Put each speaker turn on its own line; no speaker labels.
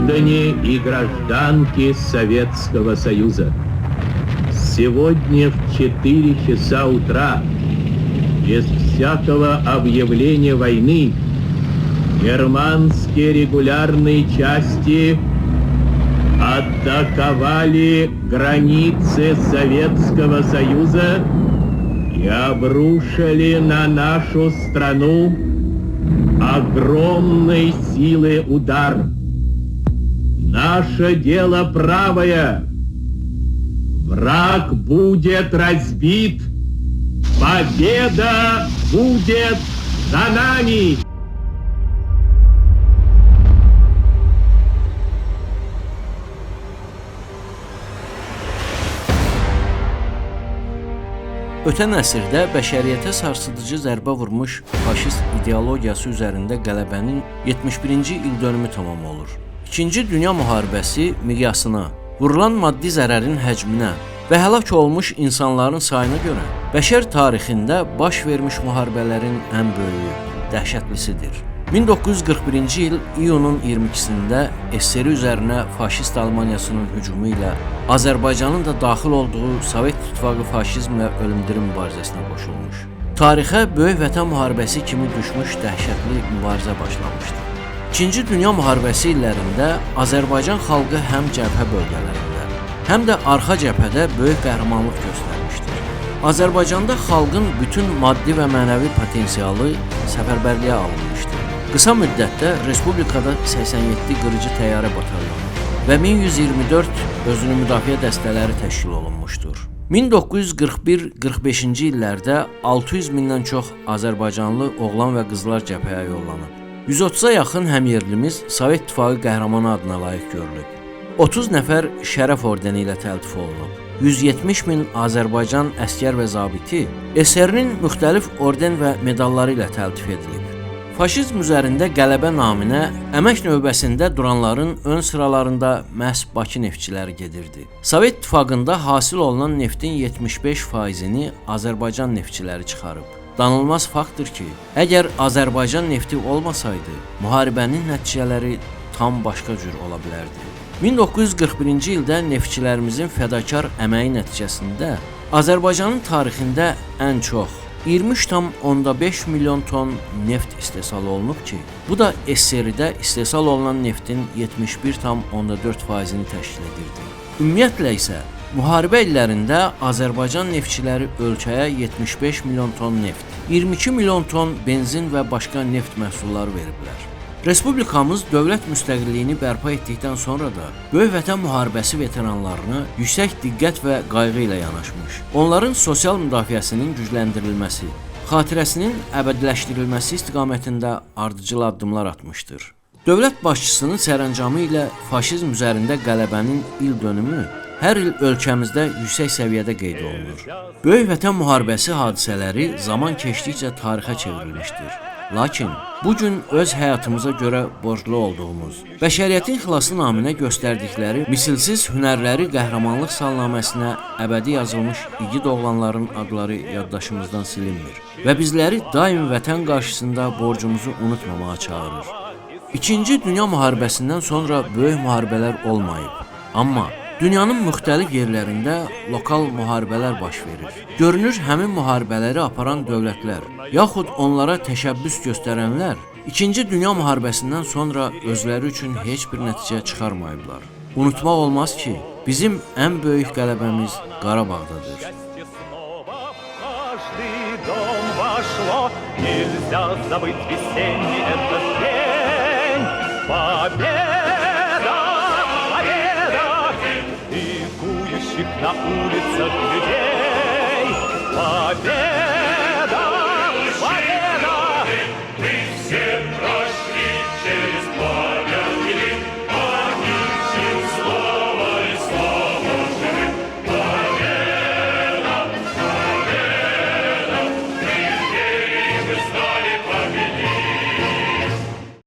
граждане и гражданки Советского Союза, сегодня в 4 часа утра, без всякого объявления войны, германские регулярные части атаковали границы Советского Союза и обрушили на нашу страну огромной силы удар. Наше дело правое. Враг будет разбит. Победа будет за нами.
Ötən əsrdə bəşəriyyətə sarsıdıcı zərbə vurmuş faşist ideologiyası üzərində qələbənin 71-ci ildönümü tamam olur. İkinci Dünya müharibəsi miqyasına, vurulan maddi zərərin həcminə və həlak olmuş insanların sayına görə bəşər tarixində baş vermiş müharibələrin ən böyüyü, dəhşətlisidir. 1941-ci il iyunun 22-sində SSR üzərinə faşist Almaniyasının hücumu ilə Azərbaycanın da daxil olduğu Sovet İttifaqı faşizm və ölümdirim mübarizəsinə qoşulmuş. Tarixə Böyük Vətən müharibəsi kimi düşmüş dəhşətli mübarizə başlamışdı. İkinci Dünya müharibəsi illərində Azərbaycan xalqı həm cəbhə bölgələrində, həm də arxa cəbhədə böyük qəhrəmanlıq göstərmişdir. Azərbaycanda xalqın bütün maddi və mənəvi potensialı səfərbərliyə alınmışdı. Qısa müddətdə Respublikada 87 qırıcı təyyarə batalyonu və 1124 özünü müdafiə dəstələri təşkil olunmuşdur. 1941-45-ci illərdə 600 mindən çox Azərbaycanlı oğlan və qızlar cəbhəyə yollanıb. 130-a yaxın həmyerlimiz Sovet İttifaqı qəhrəmanı adına layiq görülüb. 30 nəfər şərəf ordeni ilə təltif olunub. 170 min Azərbaycan əskər və zabiti SSR-nin müxtəlif orden və medalları ilə təltif edilib. Faşizm üzərində qələbə naminə əmək növbəsində duranların ön sıralarında məhz Bakı neftçiləri gedirdi. Sovet İttifaqında hasil olunan neftin 75%-ni Azərbaycan neftçiləri çıxarıb. Danılmaz faktdır ki, əgər Azərbaycan nefti olmasaydı, müharibənin nəticələri tam başqa cür ola bilərdi. 1941-ci ildə neftçilərimizin fədakar əməyi nəticəsində Azərbaycanın tarixində ən çox 23,5 milyon ton neft istehsal olunub ki, bu da SSR-də istehsal olunan neftin 71,4%-ni təşkil edirdi. Ümumiyyətlə isə müharibə illərində Azərbaycan neftçiləri ölkəyə 75 milyon ton neft, 22 milyon ton benzin və başqa neft məhsulları veriblər. Respublikamız dövlət müstəqilliyini bərpa etdikdən sonra da Böyük Vətən müharibəsi veteranlarına yüksək diqqət və qayğı ilə yanaşmış. Onların sosial müdafiəsinin gücləndirilməsi, xatirəsinin əbədiləşdirilməsi istiqamətində ardıcıl addımlar atmışdır. Dövlət başçısının sərəncamı ilə faşizm üzərində qələbənin ildönümü hər il ölkəmizdə yüksək səviyyədə qeyd olunur. Böyük Vətən müharibəsi hadisələri zaman keçdikcə tarixə çevrilmişdir. Lakin bu gün öz həyatımıza görə borclu olduğumuz, bəşəriyyətin xilası naminə göstərdikləri misilsiz hünərləri qəhrəmanlıq salnaməsinə əbədi yazılmış igid oğlanların adları yaddaşımızdan silinmir və bizləri daim vətən qarşısında borcumuzu unutmamağa çağırır. İkinci Dünya müharibəsindən sonra böyük müharibələr olmayıb, amma dünyanın müxtəlif yerlərində lokal müharibələr baş verir. Görünür, həmin müharibələri aparan dövlətlər, yaxud onlara təşəbbüs göstərənlər İkinci Dünya müharibəsindən sonra özləri üçün heç bir nəticə çıxarmayıblar. Unutmaq olmaz ki, bizim ən böyük qələbəmiz Qarabağdadır.
На улицах людей победа!